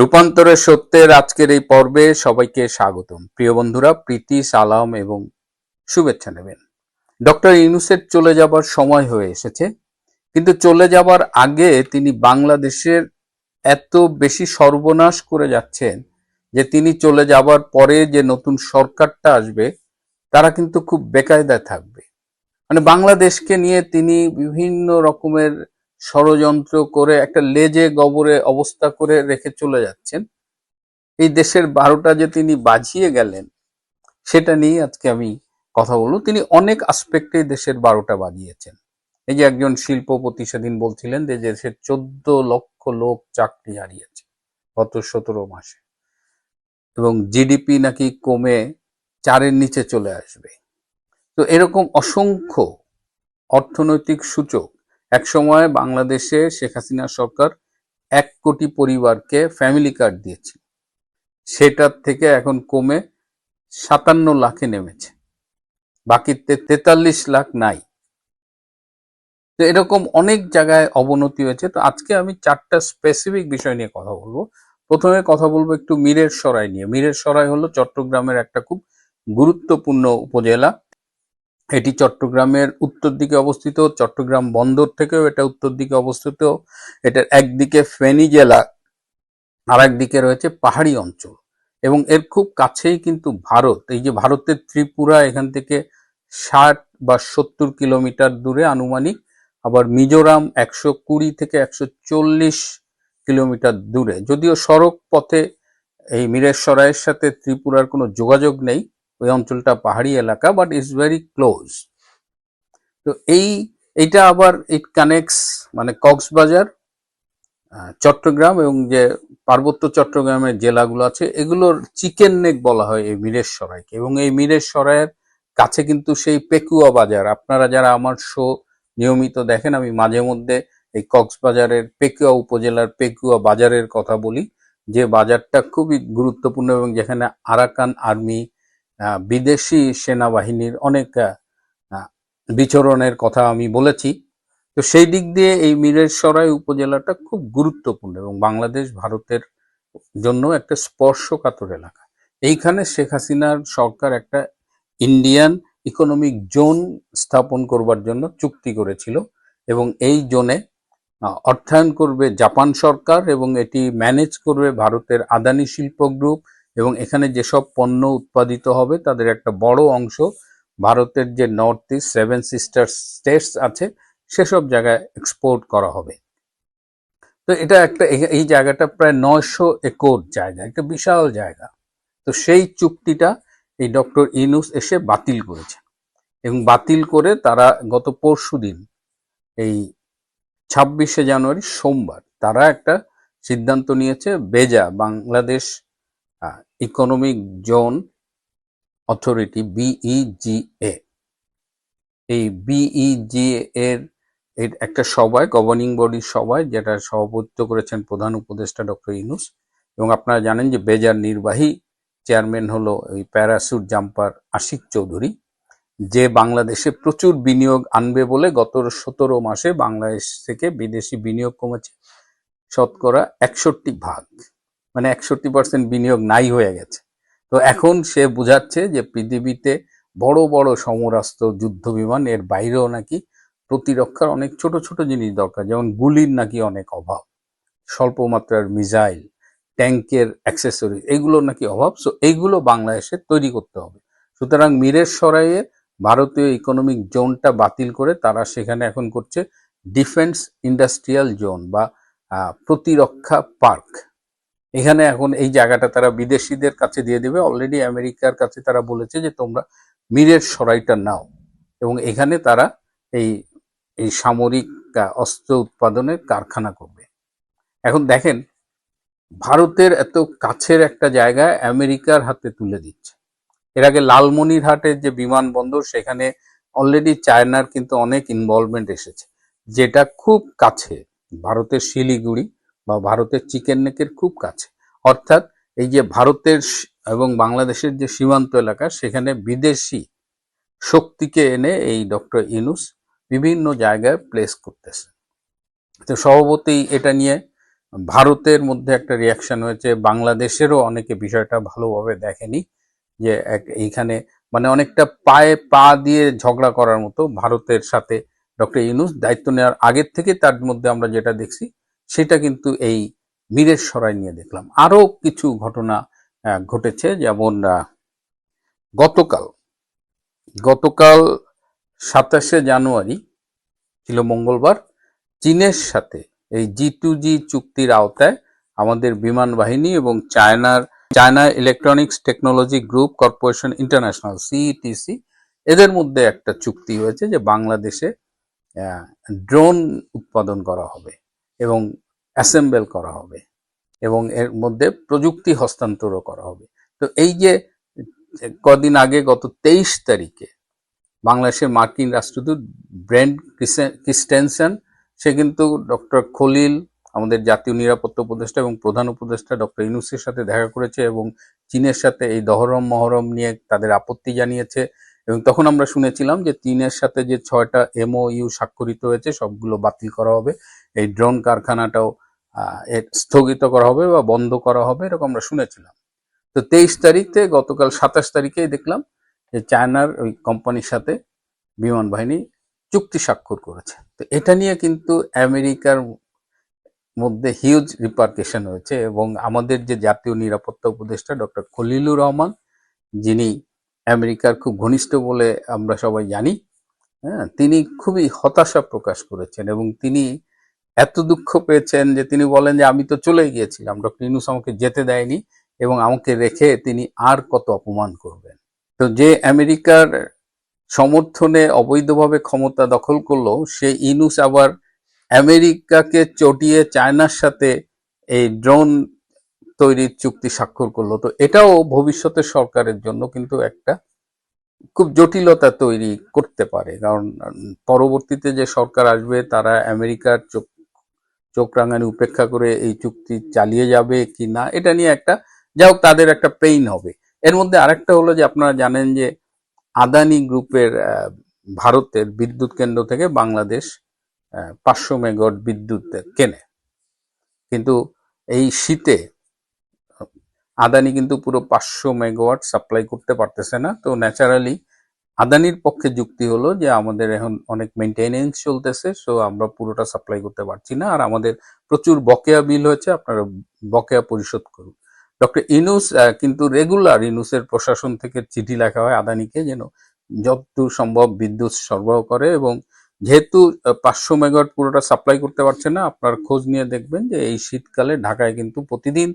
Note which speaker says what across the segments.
Speaker 1: রূপান্তরের সত্যের আজকের এই পর্বে সবাইকে স্বাগতম। প্রিয় বন্ধুরা, প্রীতি, সালাম এবং শুভেচ্ছা নেবেন। ডক্টর ইউনূসের চলে যাবার সময় হয়ে এসেছে, কিন্তু চলে যাবার আগে তিনি বাংলাদেশের এত বেশি সর্বনাশ করে যাচ্ছেন যে তিনি চলে যাবার পরে যে নতুন সরকারটা আসবে তারা কিন্তু খুব বেকায়দায় থাকবে। মানে বাংলাদেশকে নিয়ে তিনি বিভিন্ন রকমের ষড়যন্ত্র করে একটা লেজে গবরে অবস্থা করে রেখে চলে যাচ্ছেন। এই দেশের ১২টা যে তিনি বাজিয়ে গেলেন সেটা নিয়ে আজকে আমি কথা বলবো। তিনি অনেক আসপেক্টে দেশের ১২টা বাজিয়েছেন। এই যে একজন শিল্পপতি সেদিন বলছিলেন যে দেশের ১৪ লক্ষ লোক চাকরি হারিয়েছে গত ১৭ মাসে, এবং জিডিপি নাকি কমে ৪-এর নিচে চলে আসবে। তো এরকম অসংখ্য অর্থনৈতিক সূচক একসময় বাংলাদেশে শেখ হাসিনা সরকার ১ কোটি পরিবারকে ফ্যামিলি কার্ড দিয়েছে, সেটার থেকে এখন কমে ৫৭ লাখে নেমেছে, বাকিতে ৪৩ লাখ নাই। তো এরকম অনেক জায়গায় অবনতি হয়েছে। তো আজকে আমি ৪টা স্পেসিফিক বিষয় নিয়ে কথা বলবো। প্রথমে কথা বলবো একটু মীরের সরাই নিয়ে। মীরের সরাই হলো চট্টগ্রামের একটা খুব গুরুত্বপূর্ণ উপজেলা। এটি চট্টগ্রামের উত্তর দিকে অবস্থিত, চট্টগ্রাম বন্দর থেকেও এটা উত্তর দিকে অবস্থিত। এটার একদিকে ফেনী জেলা, আর একদিকে রয়েছে পাহাড়ি অঞ্চল, এবং এর খুব কাছেই কিন্তু ভারত। এই যে ভারতের ত্রিপুরা এখান থেকে ৬০ বা ৭০ কিলোমিটার দূরে আনুমানিক, আবার মিজোরাম ১২০ থেকে ১৪০ কিলোমিটার দূরে। যদিও সড়ক পথে এই মীরেরসরাইয়ের সাথে ত্রিপুরার কোনো যোগাযোগ নেই, ওই অঞ্চলটা পাহাড়ি এলাকা, বাট ইটস ভেরি ক্লোজ। তো এইটা আবার ইট কানেক্টস মানে কক্সবাজার, চট্টগ্রাম এবং যে পার্বত্য চট্টগ্রামের জেলাগুলো আছে এগুলোর চিকেন নেক বলা হয় এই মীরেরসরাইকে। এবং এই মীরেরসরাইয়ের কাছে কিন্তু সেই পেকুয়া বাজার, আপনারা যারা আমার শো নিয়মিত দেখেন, আমি মাঝে মধ্যে এই কক্সবাজারের পেকুয়া উপজেলার পেকুয়া বাজারের কথা বলি, যে বাজারটা খুবই গুরুত্বপূর্ণ এবং যেখানে আরাকান আর্মি, বিদেশি সেনাবাহিনীর অনেক বিচরণের কথা আমি বলেছি। তো সেই দিক দিয়ে এই মীরেরসরাই উপজেলাটা খুব গুরুত্বপূর্ণ এবং বাংলাদেশ ভারতের জন্য একটা স্পর্শকাতর এলাকা। এইখানে শেখ হাসিনার সরকার একটা ইন্ডিয়ান ইকোনমিক জোন স্থাপন করবার জন্য চুক্তি করেছিল, এবং এই জোনে অর্থায়ন করবে জাপান সরকার এবং এটি ম্যানেজ করবে ভারতের আদানি শিল্প গ্রুপ, এবং এখানে যেসব পণ্য উৎপাদিত হবে তাদের একটা বড় অংশ ভারতের যে নর্থ ইস্ট 7 সিস্টার স্টেটস আছে সেসব জায়গায় এক্সপোর্ট করা হবে। তো এটা একটা, এই জায়গাটা প্রায় ৯০০ একর জায়গা, একটা বিশাল জায়গা। তো সেই চুক্তিটা এই ডক্টর ইউনূস এসে বাতিল করেছে, এবং বাতিল করে তারা গত পরশুদিন এই ২৬শে জানুয়ারি সোমবার তারা একটা সিদ্ধান্ত নিয়েছে, BEZA Bangladesh Economic Zone Authority BEZA, এই বিইজিএ এর একটা সভায়, গভর্নিং বডির সভায়, যেটা সভাপতিত্ব করেছেন প্রধান উপদেষ্টা ডক্টর ইউনূস। এবং আপনারা জানেন যে বেজার নির্বাহী চেয়ারম্যান হলো এই প্যারাসুট জাম্পার আশিক চৌধুরী, যে বাংলাদেশে প্রচুর বিনিয়োগ আনবে বলে গত ১৭ মাসে বাংলাদেশ থেকে বিদেশি বিনিয়োগ কমেছে শতকরা ৬১%, মানে ৬১% বিনিয়োগ নাই হয়ে গেছে। তো এখন সে বুঝাচ্ছে যে পৃথিবীতে বড় বড় সমরাস্ত্র, যুদ্ধ বিমান, এর বাইরেও নাকি প্রতিরক্ষার অনেক ছোট ছোট জিনিস দরকার, যেমন গুলির নাকি অনেক অভাব, স্বল্প মাত্রার মিসাইল, ট্যাঙ্কের অ্যাক্সেসরি, এগুলো নাকি অভাব। সো এইগুলো বাংলাদেশে তৈরি করতে হবে। সুতরাং মীরেরসরাইয়ে ভারতীয় ইকোনমিক জোনটা বাতিল করে তারা সেখানে এখন করছে ডিফেন্স ইন্ডাস্ট্রিয়াল জোন বা প্রতিরক্ষা পার্ক। এখানে এখন এই জায়গাটা তারা বিদেশিদের কাছে দিয়ে দেবে। অলরেডি আমেরিকার কাছে তারা বলেছে যে তোমরা মীরেরসরাইটা নাও, এবং এখানে তারা এই এই সামরিক অস্ত্র উৎপাদনের কারখানা করবে। এখন দেখেন, ভারতের এত কাছের একটা জায়গায় আমেরিকার হাতে তুলে দিচ্ছে। এর আগে লালমনিরহাটের যে বিমানবন্দর, সেখানে অলরেডি চায়নার কিন্তু অনেক ইনভলভমেন্ট এসেছে, যেটা খুব কাছে ভারতের শিলিগুড়ি বা ভারতের চিকেন নেকের খুব কাছে। অর্থাৎ এই যে ভারতের এবং বাংলাদেশের যে সীমান্ত এলাকা, সেখানে বিদেশি শক্তিকে এনে এই ডক্টর ইউনূস বিভিন্ন জায়গায় প্লেস করতেছে। তো স্বভাবতই এটা নিয়ে ভারতের মধ্যে একটা রিয়াকশন হয়েছে, বাংলাদেশেরও অনেকে বিষয়টা ভালোভাবে দেখেনি, যে এইখানে মানে অনেকটা পায়ে পা দিয়ে ঝগড়া করার মতো ভারতের সাথে ডক্টর ইউনূস দায়িত্ব নেওয়ার আগের থেকে তার মধ্যে আমরা যেটা দেখছি সেটা কিন্তু এই মীরের সরাই নিয়ে দেখলাম। আরো কিছু ঘটনা ঘটেছে, যেমন গতকাল গতকাল 27শে জানুয়ারি ছিল মঙ্গলবার, চীনের সাথে এই G2G চুক্তির আওতায় আমাদের বিমান বাহিনী এবং China electronics technology group corporation international CETC এদের মধ্যে একটা চুক্তি হয়েছে যে বাংলাদেশে ড্রোন উৎপাদন করা হবে এবং অ্যাসেম্বল করা হবে এবং এর মধ্যে প্রযুক্তি হস্তান্তরও করা হবে। তো এই যে কদিন আগে গত 23 তারিখে বাংলাদেশের মার্কিন রাষ্ট্রদূত ব্রেন্ট ক্রিস্টেনসেন সে কিন্তু ডক্টর খলিল, আমাদের জাতীয় নিরাপত্তা উপদেষ্টা এবং প্রধান উপদেষ্টা ডক্টর ইউনূসের সাথে দেখা করেছে এবং চীনের সাথে এই দহরম মহরম নিয়ে তাদের আপত্তি জানিয়েছে। এবং তখন আমরা শুনেছিলাম যে চীনের সাথে যে 6টা MOU স্বাক্ষরিত হয়েছে সবগুলো বাতিল করা হবে, এই ড্রোন কারখানাটাও স্থগিত করা হবে বা বন্ধ করা হবে, এরকম আমরা শুনেছিলাম। তো 23 তারিখ থেকে গতকাল 27 তারিখেই দেখলাম যে চায়নার ওই কোম্পানির সাথে বিমান বাহিনী চুক্তি স্বাক্ষর করেছে। তো এটা নিয়ে কিন্তু আমেরিকার মধ্যে হিউজ রিপারকেশন হয়েছে এবং আমাদের যে জাতীয় নিরাপত্তা উপদেষ্টা ডক্টর খলিলুর রহমান, যিনি আমেরিকার খুব ঘনিষ্ঠ বলে আমরা সবাই জানি, হ্যাঁ, তিনি খুবই হতাশা প্রকাশ করেছেন এবং তিনি এত দুঃখ পেয়েছেন যে তিনি বলেন যে আমি তো চলে গিয়েছিলাম, ডক্টর ইউনূস আমাকে যেতে দেয়নি এবং আমাকে রেখে তিনি আর কত অপমান করবেন। তো যে আমেরিকার সমর্থনে অবৈধভাবে ক্ষমতা দখল করলো, সে ইউনূস আবার আমেরিকাকে চটিয়ে চায়নার সাথে এই ড্রোন তৈরির চুক্তি স্বাক্ষর করলো। তো এটাও ভবিষ্যতের সরকারের জন্য কিন্তু একটা খুব জটিলতা তৈরি করতে পারে, কারণ পরবর্তীতে যে সরকার আসবে তারা আমেরিকার চোখ রাঙানি উপেক্ষা করে এই চুক্তি চালিয়ে যাবে কি না এটা নিয়ে একটা, যাই হোক, তাদের একটা পেইন হবে। এর মধ্যে আরেকটা হলো যে আপনারা জানেন যে আদানি গ্রুপের ভারতের বিদ্যুৎ কেন্দ্র থেকে বাংলাদেশ 500 মেগাওয়াট বিদ্যুৎ কেনে, কিন্তু এই শীতে আদানি কিন্তু পুরো 500 মেগাওয়াট সাপ্লাই করতে পারতেছে না। তো ন্যাচারালি আদানির পক্ষে যুক্তি হলো যে আমাদের এখন অনেক মেনটেনেন্স চলতেছে, সো আমরা পুরোটা সাপ্লাই করতে পারছি না, আর আমাদের প্রচুর বকেয়া বিল হয়েছে, আপনারা বকেয়া পরিশোধ করুন। ডক্টর ইউনূস কিন্তু রেগুলার ইউনূসের প্রশাসন থেকে চিঠি লেখা হয় আদানিকে যেন যতদূর সম্ভব বিদ্যুৎ সরবরাহ করে, এবং যেহেতু 500 মেগাওয়াট পুরোটা সাপ্লাই করতে পারছে না, আপনার খোঁজ নিয়ে দেখবেন যে এই শীতকালে ঢাকায় কিন্তু প্রতিদিন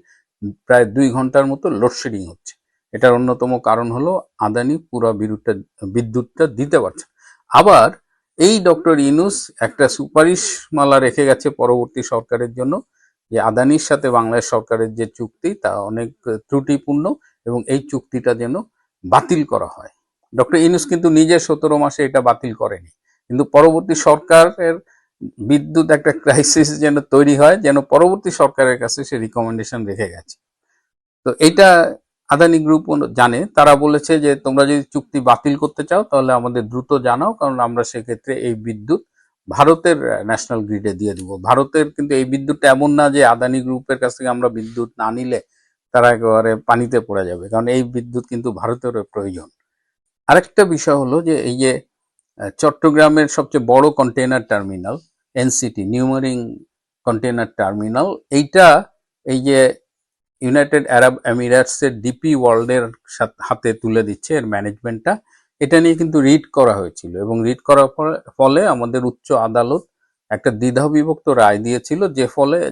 Speaker 1: প্রায় 2 ঘন্টার মতো লোডশেডিং হচ্ছে। এটার অন্যতম কারণ হলো আদানি পুরো বিদ্যুৎটা দিতে পারছে। আবার এই ডক্টর ইউনূস একটা সুপারিশমালা রেখে গেছে পরবর্তী সরকারের জন্য, যে আদানির সাথে বাংলাদেশ সরকারের যে চুক্তি তা অনেক ত্রুটিপূর্ণ এবং এই চুক্তিটা যেন বাতিল করা হয়। ডক্টর ইউনূস কিন্তু নিজে 17 মাসে এটা বাতিল করেনি, কিন্তু পরবর্তী সরকারের বিদ্যুৎ একটা ক্রাইসিস যেন তৈরি হয়, যেন পরবর্তী সরকারের কাছে সে রিকমেন্ডেশন রেখে গেছে। তো এটা আদানি গ্রুপ জানে, তারা বলেছে যে তোমরা যদি চুক্তি বাতিল করতে চাও তাহলে আমাদের দ্রুত জানাও, কারণ আমরা সেক্ষেত্রে এই বিদ্যুৎ ভারতের ন্যাশনাল গ্রিডে দিয়ে দিব। ভারতের কিন্তু এই বিদ্যুৎটা এমন না যে আদানি গ্রুপের কাছ থেকে আমরা বিদ্যুৎ না নিলে তারা একেবারে পানিতে পড়ে যাবে, কারণ এই বিদ্যুৎ কিন্তু ভারতের প্রয়োজন। আরেকটা বিষয় হলো যে এই যে চট্টগ্রামের সবচেয়ে বড় container terminal NCT, new marine container terminal, এইটা এই যে ইউনাইটেড আরব এমিরেটসের DP ওয়ার্ল্ডের হাতে তুলে দিচ্ছে এর ম্যানেজমেন্টটা। এটা নিয়ে কিন্তু রিট করা হয়েছিল এবং রিট করার ফলে আমাদের উচ্চ আদালত একটা দ্বিধাবিভক্ত রায় দিয়েছিল,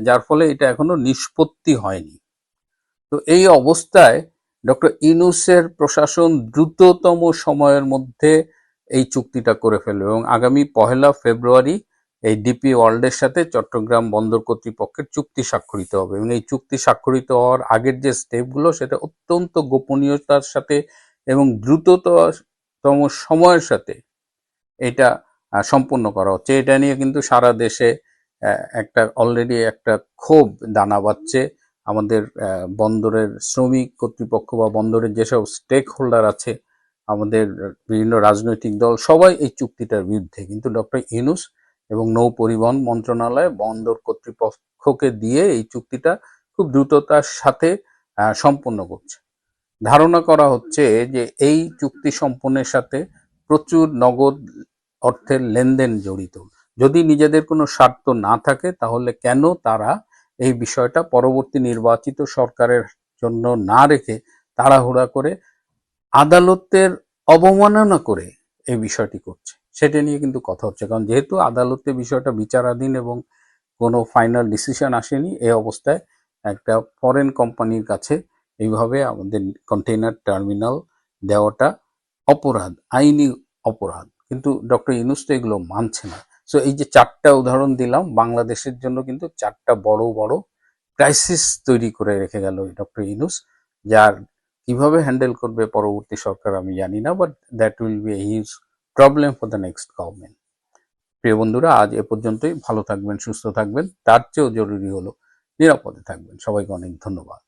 Speaker 1: যার ফলে এটা এখনো নিষ্পত্তি হয়নি। তো এই অবস্থায় ডক্টর ইউনূসের প্রশাসন দ্রুততম সময়ের মধ্যে এই চুক্তিটা করে ফেলবে এবং আগামী 1 ফেব্রুয়ারি এই DP ওয়ার্ল্ডের সাথে চট্টগ্রাম বন্দর কর্তৃপক্ষের চুক্তি স্বাক্ষরিত হবে এবং এই চুক্তি স্বাক্ষরিত হওয়ার আগের যে স্টেপগুলো সেটা অত্যন্ত গোপনীয়তার সাথে এবং দ্রুততম সময়ের সাথে এটা সম্পন্ন করা হচ্ছে। এটা নিয়ে কিন্তু সারা দেশে একটা অলরেডি একটা ক্ষোভ দানা বাঁধছে। আমাদের বন্দরের শ্রমিক কর্তৃপক্ষ বা বন্দরের যেসব স্টেক হোল্ডার আছে, আমাদের বিভিন্ন রাজনৈতিক দল, সবাই এই চুক্তিটার বিরুদ্ধে, কিন্তু ডক্টর ইউনূস এবং নৌ পরিবহন মন্ত্রণালয় বন্দর কর্তৃপক্ষকে দিয়ে এই চুক্তিটা খুব দ্রুততার সাথে সম্পন্ন করছে। ধারণা করা হচ্ছে যে এই চুক্তি সম্পন্নের সাথে প্রচুর নগদ অর্থের লেনদেন জড়িত। যদি নিজেদের কোনো স্বার্থ না থাকে তাহলে কেন তারা এই বিষয়টা পরবর্তী নির্বাচিত সরকারের জন্য না রেখে তাড়াহুড়া করে আদালতের অবমাননা করে এই বিষয়টি করছে, সেটা নিয়ে কিন্তু কথা হচ্ছে। কারণ যেহেতু আদালতে বিষয়টা বিচারাধীন এবং কোনো ফাইনাল ডিসিশন আসেনি, এই অবস্থায় একটা ফরেন কোম্পানির কাছে এইভাবে আমাদের কন্টেইনার টার্মিনাল দেওয়াটা অপরাধ, আইনি অপরাধ। কিন্তু ডক্টর ইউনূস তো এগুলো মানছে না। সো এই যে 4টা উদাহরণ দিলাম, বাংলাদেশের জন্য কিন্তু 4টা বড় বড় ক্রাইসিস তৈরি করে রেখে গেল ডক্টর ইউনূস, যার কিভাবে হ্যান্ডেল করবে পরবর্তী সরকার আমি জানি না, but that will B a huge problem for the next government. প্রিয় বন্ধুরা, আজ এ পর্যন্তই। ভালো থাকবেন, সুস্থ থাকবেন, তার চেয়েও জরুরি হলো নিরাপদে থাকবেন। সবাইকে অনেক ধন্যবাদ।